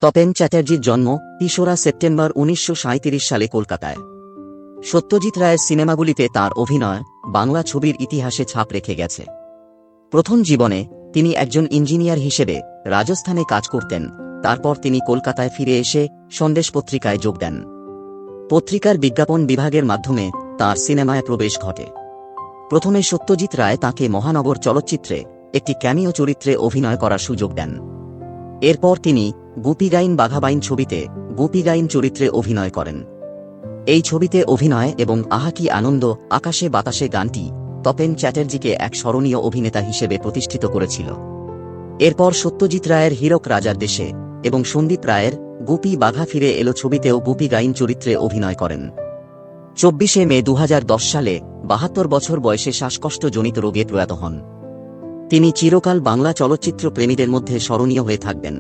তপেন চ্যাটার্জির জন্ম ৩রা সেপ্টেম্বর ১৯৩৭ সালে কলকাতায়। সত্যজিৎ রায়ের সিনেমাগুলিতে তাঁর অভিনয় বাংলা ছবির ইতিহাসে ছাপ রেখে গেছে। প্রথম জীবনে তিনি একজন ইঞ্জিনিয়ার হিসেবে রাজস্থানে কাজ করতেন। তারপর তিনি কলকাতায় ফিরে এসে সন্দেশ পত্রিকায় যোগ দেন। পত্রিকার বিজ্ঞাপন বিভাগের মাধ্যমে তাঁর সিনেমায় প্রবেশ ঘটে। প্রথমে সত্যজিৎ রায় তাঁকে মহানগর চলচ্চিত্রে একটি ক্যামিও চরিত্রে অভিনয় করার সুযোগ দেন। এরপর তিনি গুপি গাইন বাঘাবাইন ছবিতে গুপি গাইন চরিত্রে অভিনয় করেন। এই ছবিতে অভিনয় এবং আহা কি আনন্দ আকাশে বাতাসে গানটি তপেন চ্যাটার্জিকে এক স্মরণীয় অভিনেতা হিসেবে প্রতিষ্ঠিত করেছিল। এরপর সত্যজিৎ রায়ের হীরক রাজার দেশে এবং সন্দীপ রায়ের গুপি বাঘা ফিরে এলো ছবিতেও গুপি গাইন চরিত্রে অভিনয় করেন। ২৪শে মে ২০১০ সালে ৭২ বছর বয়সে শ্বাসকষ্টজনিত রোগে প্রয়াত হন। তিনি চিরকাল বাংলা চলচ্চিত্র প্রেমীদের মধ্যে স্মরণীয় হয়ে থাকবেন।